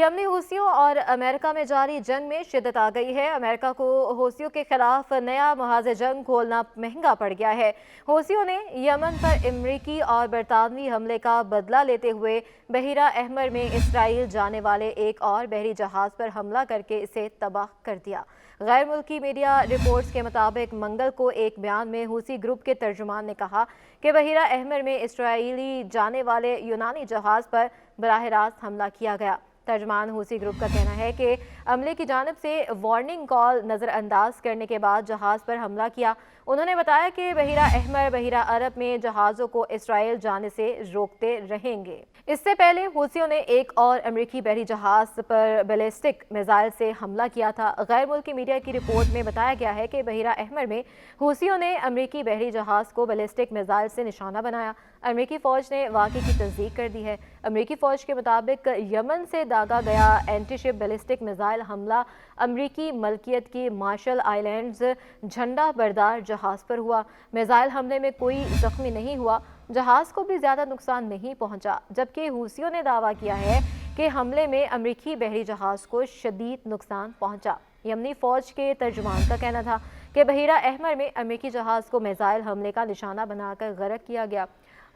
यमनी हूसियों और अमेरिका में जारी जंग में शिद्दत आ गई है। अमेरिका को हूसियों के खिलाफ नया मुहाज़ जंग खोलना महंगा पड़ गया है। हूसियों ने यमन पर अमरीकी और बरतानवी हमले का बदला लेते हुए बहीरा अहमर में इसराइल जाने वाले एक और बहरी जहाज़ पर हमला करके इसे तबाह कर दिया। गैर मुल्की मीडिया रिपोर्ट्स के मुताबिक मंगल को एक बयान में हूसी ग्रुप के तर्जुमान ने कहा कि बहीरा अहमर में इसराइली जाने वाले यूनानी जहाज़ पर बराह रास्त हमला किया गया। तर्जमान हूसी ग्रुप का कहना है कि अमले की जानिब से वार्निंग कॉल नज़रअंदाज करने के बाद जहाज़ पर हमला किया। उन्होंने बताया कि बहीरा अहमर बहीरा अरब में जहाज़ों को इसराइल जाने से रोकते रहेंगे। इससे पहले हूसियों ने एक और अमरीकी बहरी जहाज़ पर बैलिस्टिक मिसाइल से हमला किया था। गैर मुल्की मीडिया की रिपोर्ट में बताया गया है कि बहीरा अहमर में हूसियों ने अमरीकी बहरी जहाज़ को बैलिस्टिक मिसाइल से निशाना बनाया। अमरीकी फ़ौज ने वाक़े की तस्दीक कर दी है। अमरीकी फ़ौज के मुताबिक यमन से दागा गया एंटीशिप बैलिस्टिक मिसाइल हमला अमरीकी मलकियत की मार्शल आइलैंड्स झंडा बरदार जहाज़ पर हुआ। मिसाइल हमले में कोई ज़ख्मी नहीं हुआ, जहाज़ को भी ज़्यादा नुकसान नहीं पहुंचा, जबकि हूसियों ने दावा किया है कि हमले में अमरीकी बहरी जहाज़ को शदीद नुकसान पहुंचा। यमनी फ़ौज के तर्जुमान का कहना था कि बहीरा अहमर में अमरीकी जहाज़ को मिसाइल हमले का निशाना बनाकर गर्क किया गया।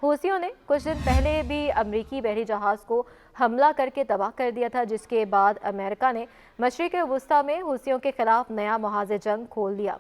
हूसियों ने कुछ दिन पहले भी अमरीकी बहरी जहाज़ को हमला करके तबाह कर दिया था, जिसके बाद अमेरिका ने मशरिक़ वुस्ता में हूसियों के खिलाफ नया मुहाज़ जंग खोल दिया।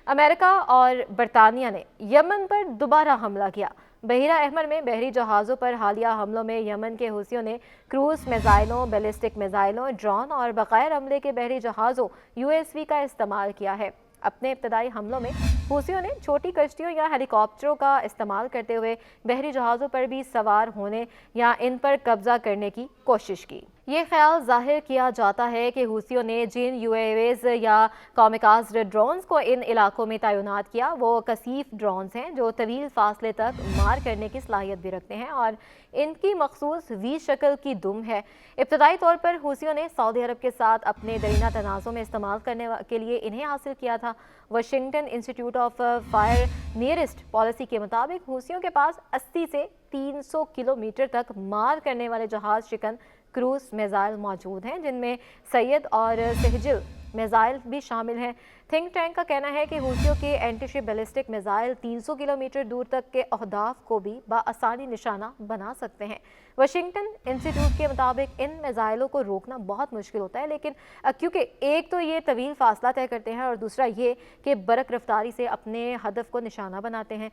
अमेरिका और बरतानिया ने यमन पर दोबारा हमला किया। बहीरा अहमर में बहरी जहाज़ों पर हालिया हमलों में यमन के हूसियों ने क्रूज़ मिसाइलों, बैलिस्टिक मिसाइलों, ड्रोन और बग़ैर हमले के बहरी जहाज़ों USV का इस्तेमाल किया है। अपने इब्तदाई हमलों में हूसियों ने छोटी कश्तियों या हेलीकॉप्टरों का इस्तेमाल करते हुए बहरी जहाज़ों पर भी सवार होने या इन पर कब्जा करने की कोशिश की। ये ख्याल जाहिर किया जाता है कि हूसियों ने जिन UAVs या कामिकाज़ ड्रोन्स को इन इलाकों में तैनात किया वो कसीफ ड्रोन्स हैं जो तवील फासले तक मार करने की सलाहियत भी रखते हैं और इनकी मखसूस वी शक्ल की दुम है। इब्तदाई तौर पर हूसियों ने सऊदी अरब के साथ अपने दरीना तनाज़ों में इस्तेमाल करने के लिए इन्हें हासिल किया था। Washington institute of fire nearest policy के मुताबिक हूसियों के पास 80 से 300 किलोमीटर तक मार करने वाले जहाज़ शिकन क्रूज मिसाइल मौजूद हैं, जिनमें सैयद और सहजिल मिसाइल भी शामिल हैं। थिंक टैंक का कहना है कि हूसियों के एंटीशिप बैलिस्टिक मिसाइल 300 किलोमीटर दूर तक के अहदाफ को भी बआसानी निशाना बना सकते हैं। वाशिंगटन इंस्टीट्यूट के मुताबिक इन मिसाइलों को रोकना बहुत मुश्किल होता है, लेकिन क्योंकि एक तो ये तवील फासला तय करते हैं और दूसरा ये कि बरक रफ्तारी से अपने हदफ को निशाना बनाते हैं।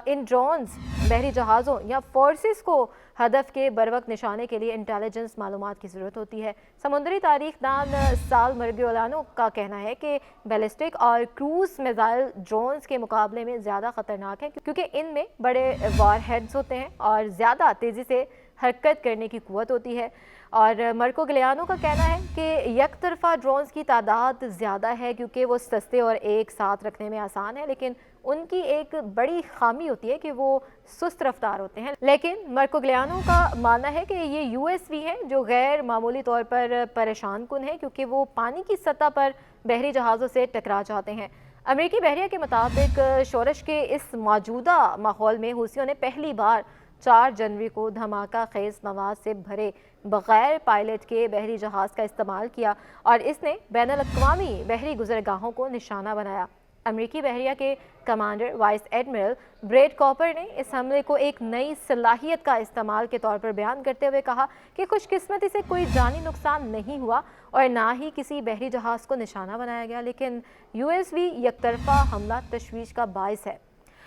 इन ड्रोन्स बहरी जहाज़ों या फोर्सेस को हदफ के बरवक्त निशाने के लिए इंटेलिजेंस मालूमात की ज़रूरत होती है। समुद्री तारीख दान साल मर्गियोलानो का कहना है कि बैलिस्टिक और क्रूज मिसाइल ड्रोन्स के मुकाबले में ज़्यादा ख़तरनाक है, क्योंकि इनमें बड़े वार हेड्स होते हैं और ज़्यादा तेज़ी से हरकत करने की कुव्वत होती है। और मर्कोग्लियानो का कहना है कि एक तरफा ड्रोन्स की तादाद ज़्यादा है क्योंकि वो सस्ते और एक साथ रखने में आसान है, लेकिन उनकी एक बड़ी खामी होती है कि वो सुस्त रफ्तार होते हैं। लेकिन मर्कोग्लियानो का मानना है कि ये USV हैं जो गैर मामूली तौर पर परेशान कुन है, क्योंकि वो पानी की सतह पर बहरी जहाज़ों से टकरा जाते हैं। अमरीकी बहरिया के मुताबिक शोरश के इस मौजूदा माहौल में हूसियों ने पहली बार 4 जनवरी को धमाका खेज मवाद से भरे बगैर पायलट के बहरी जहाज़ का इस्तेमाल किया और इसने बैनुल-अक़वामी बहरी गुज़रगाहों को निशाना बनाया। अमरीकी बहरिया के commander vice admiral bread copper ने इस हमले को एक नई सलाहियत का इस्तेमाल के तौर पर बयान करते हुए कहा कि खुशकिस्मती से कोई जानी नुकसान नहीं हुआ और ना ही किसी बहरी जहाज़ को निशाना बनाया गया, लेकिन USV यकतरफा हमला तशवीश का बाइस है।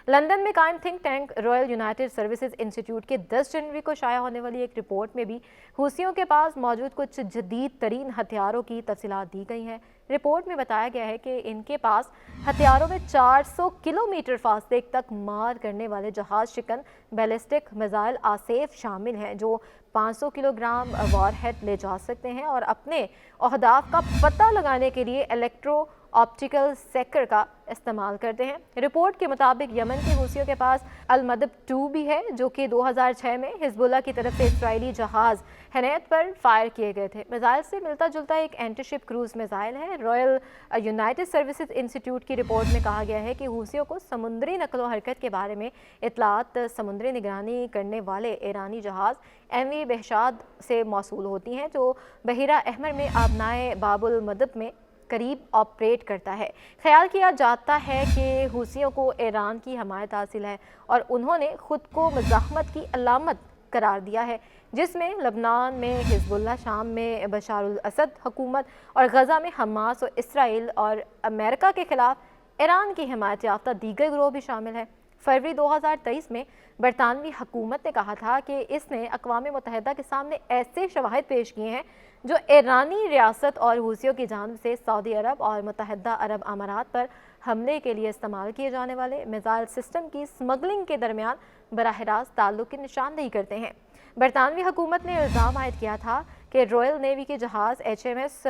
लंदन में कायम think tank royal United services institute के 10 जनवरी को शाया होने वाली एक रिपोर्ट में भी हूसियों के पास मौजूद कुछ जदीद तरीन हथियारों की तफसीलात दी गई हैं। रिपोर्ट में बताया गया है कि इनके पास हथियारों में 400 किलोमीटर फासले तक मार करने वाले जहाज़ शिकन बैलिस्टिक मिसाइल आसेफ शामिल हैं, जो 500 किलोग्राम वॉरहेड ले जा सकते हैं और अपने अहदाफ का पता लगाने के लिए इलेक्ट्रो ऑप्टिकल सेक्टर का इस्तेमाल करते हैं। रिपोर्ट के मुताबिक यमन के हूसियों के पास अल-मदब 2 भी है, जो कि 2006 में हिजबुल्लाह की तरफ से इजरायली जहाज हनैत पर फायर किए गए थे। मिसाइल से मिलता जुलता एक एंटीशिप क्रूज मिसाइल है। रॉयल यूनाइटेड सर्विसेज इंस्टीट्यूट की रिपोर्ट में कहा गया है कि हूसियों को समुद्री नकलो हरकत के बारे में इतलात समुद्री निगरानी करने वाले ईरानी जहाज MV बहशाद से मौसूल होती हैं, जो बहिरा अहमर में आबनाए बाबुल मदब में करीब ऑपरेट करता है। ख्याल किया जाता है कि हूसियों को ईरान की हमायत हासिल है और उन्होंने खुद को मज़ाहमत की अलामत करार दिया है, जिसमें लबनान में हिजबुल्लाह, शाम में बशारुल असद हुकूमत और गज़ा में हमास और इसराइल और अमेरिका के खिलाफ ईरान की हिमायत याफ्ता दीगर ग्रोह भी शामिल है। फरवरी 2023 में बरतानवी हुकूमत ने कहा था कि इसने अक़वाम मुत्तहिदा के सामने ऐसे शवाहिद पेश किए हैं जो ईरानी रियासत और हूसियों की जानिब से सऊदी अरब और मुत्तहिदा अरब अमारात पर हमले के लिए इस्तेमाल किए जाने वाले मिसाइल सिस्टम की स्मगलिंग के दरमियान बराह रास्त ताल्लुक़ की निशानदेही करते हैं। बरतानवी हुकूमत ने इल्ज़ाम आयद किया था कि रॉयल नेवी के जहाज़ HMS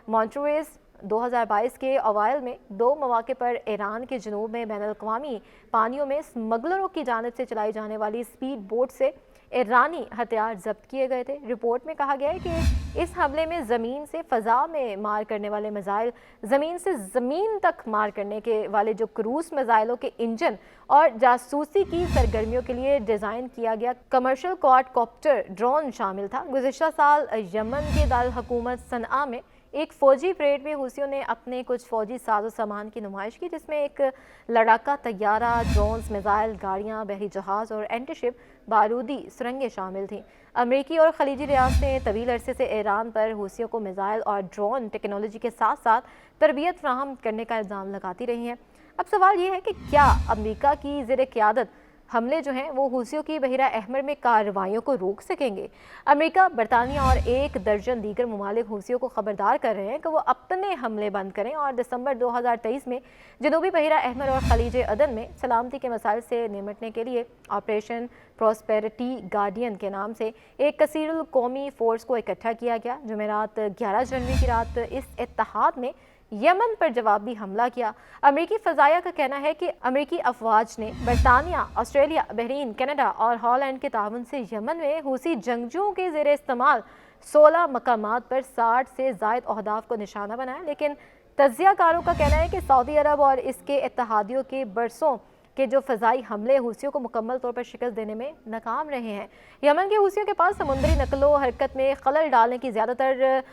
मॉन्ट्रोएज़ 2022 के अवाइल में 2 मौक़े पर ईरान के जनूब में बैनुल-अक़वामी पानियों में स्मगलरों की जानिब से चलाई जाने वाली स्पीड बोट से ईरानी हथियार जब्त किए गए थे। रिपोर्ट में कहा गया है कि इस हमले में ज़मीन से फ़ज़ा में मार करने वाले मिसाइल, ज़मीन से ज़मीन तक मार करने के वाले जो क्रूज़ मिसाइलों के इंजन और जासूसी की सरगर्मियों के लिए डिज़ाइन किया गया कमर्शियल क्वाडकॉप्टर ड्रोन शामिल था। गुज़िश्ता साल यमन के दारुल हुकूमत सनआ में एक फ़ौजी परेड में हूसियों ने अपने कुछ फ़ौजी साजो सामान की नुमाइश की, जिसमें एक लड़ाका तैयारा, ड्रोन्स, मिसाइल, गाड़ियाँ, बहरी जहाज़ और एंटीशिप बारूदी सुरंगें शामिल थीं। अमरीकी और खलीजी रियासतें तवील अरसे से ईरान पर हूसियों को मिसाइल और ड्रोन टेक्नोलॉजी के साथ साथ तरबियत फराहम करने का इल्ज़ाम लगाती रही हैं। अब सवाल ये है कि क्या अमरीका की ज़ेर क़यादत हमले जो हैं वो हूसियों की बहिरा अहमर में कार्रवाइयों को रोक सकेंगे? अमेरिका, बरतानिया और 1 दर्जन दीगर ममालिक हूसियों को खबरदार कर रहे हैं कि वो अपने हमले बंद करें और दिसंबर 2023 में जनूबी बहिरा अहमर और खलीज अदन में सलामती के मसाइल से निपटने के लिए ऑपरेशन प्रॉस्पेरिटी गार्डियन के नाम से एक कसीरुल कौमी फ़ोर्स को इकट्ठा किया गया। जुमेरात 11 जनवरी की रात इस इत्तेहाद ने यमन पर जवाबी हमला किया। अमेरिकी फ़ज़ाया का कहना है कि अमेरिकी अफवाज ने बरतानिया, ऑस्ट्रेलिया, बहरीन, कनाडा और हॉलैंड के ताउन से यमन में हूसी जंगजुओं के ज़ेरे इस्तेमाल 16 मकामात पर 60 से ज़ायद अहदाफ को निशाना बनाया, लेकिन तज्ज़ियाकारों का कहना है कि सऊदी अरब और इसके इत्तेहादियों के बरसों के जो फ़ज़ाई हमले हूसियों को मुकम्मल तौर पर शिकस्त देने में नाकाम रहे हैं। यमन के हूसियों के पास समुद्री नकलो हरकत में खलल डालने की ज़्यादातर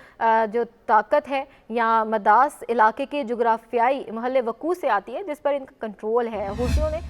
जो ताकत है या मदास इलाके के जुग्राफियाई महल वकू से आती है, जिस पर इनका कंट्रोल है। हूसियों ने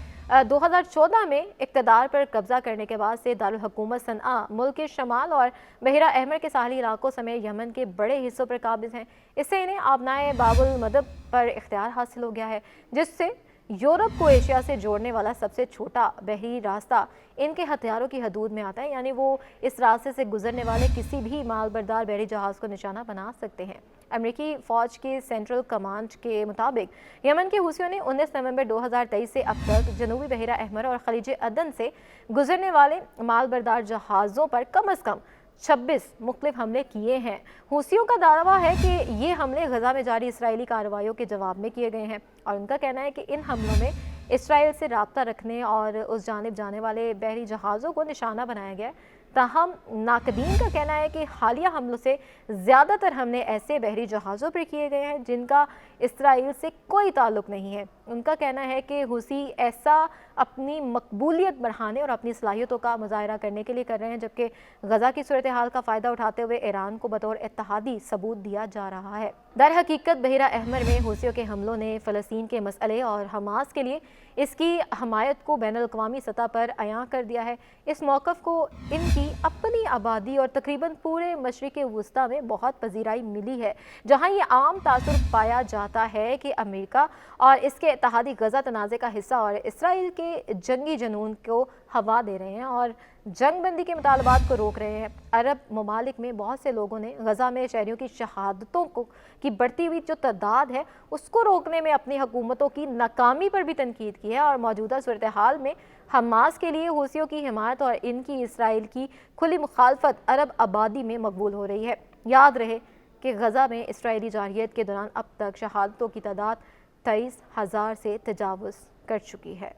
2014 में इक़्तिदार पर कब्जा करने के बाद से दारुल हुकूमत सनआ, मुल्क के शमाल और बहिरा अहमर के साहली इलाकों समेत यमन के बड़े हिस्सों पर काबिज हैं। इससे इन्हें आबनाए बाबुल मदब पर इख्तियार हासिल हो गया है, जिससे यूरोप को एशिया से जोड़ने वाला सबसे छोटा बहरी रास्ता इनके हथियारों की हदूद में आता है, यानी वो इस रास्ते से गुजरने वाले किसी भी मालबरदार बहरी जहाज़ को निशाना बना सकते हैं। अमेरिकी फ़ौज के सेंट्रल कमांड के मुताबिक यमन के हूसियों ने 19 नवंबर 2023 से अब तक जनूबी बहिरा अहमर और खलीज अदन से गुजरने वाले मालबरदार जहाज़ों पर कम अज़ कम 26 मुख्तलिफ हमले किए हैं। हूसियों का दावा है कि ये हमले गजा में जारी इसराइली कार्रवाइयों के जवाब में किए गए हैं और उनका कहना है कि इन हमलों में इसराइल से राब्ता रखने और उस जानिब जाने वाले बहरी जहाज़ों को निशाना बनाया गया है। ताहम नाकदीन का कहना है कि हालिया हमलों से ज़्यादातर हमले ऐसे बहरी जहाज़ों पर किए गए हैं जिनका इसराइल से कोई ताल्लुक़ नहीं है। उनका कहना है कि हूसी ऐसा अपनी मकबूलियत बढ़ाने और अपनी सलाहियतों का मुजाहरा करने के लिए कर रहे हैं, जबकि गजा की सूरत हाल का फ़ायदा उठाते हुए ईरान को बतौर इत्तेहादी सबूत दिया जा रहा है। दर हकीकत बहिरा अहमर में हूसियों के हमलों ने फ़लस्तीन के मसले और हमास के लिए इसकी हमायत को बैनुल-अक़वामी सतह पर अयां कर दिया है। इस मौक़िफ़ को इनकी अपनी आबादी और तकरीबन पूरे मशरिक़ वुस्ता में बहुत पजीराई मिली है, जहाँ ये आम तासुर पाया जाता है कि अमेरिका और इसके इत्तेहादी गजा तनाज़े का हिस्सा और इसराइल के जंगी जनून को हवा दे रहे हैं और जंग बंदी के मुतालबात को रोक रहे हैं। अरब ममालिक में बहुत से लोगों ने गजा में शहरियों की शहादतों को की बढ़ती हुई जो तादाद है उसको रोकने में अपनी हुकूमतों की नाकामी पर भी तनकीद की है और मौजूदा सूरत हाल में हमास के लिए हूसियों की हिमायत और इनकी इसराइल की खुली मुखालफत अरब आबादी में मकबूल हो रही है। याद रहे, کہ غزہ میں اسرائیلی جارحیت کے دوران اب تک شہادتوں کی تعداد 23,000 سے تجاوز کر چکی ہے۔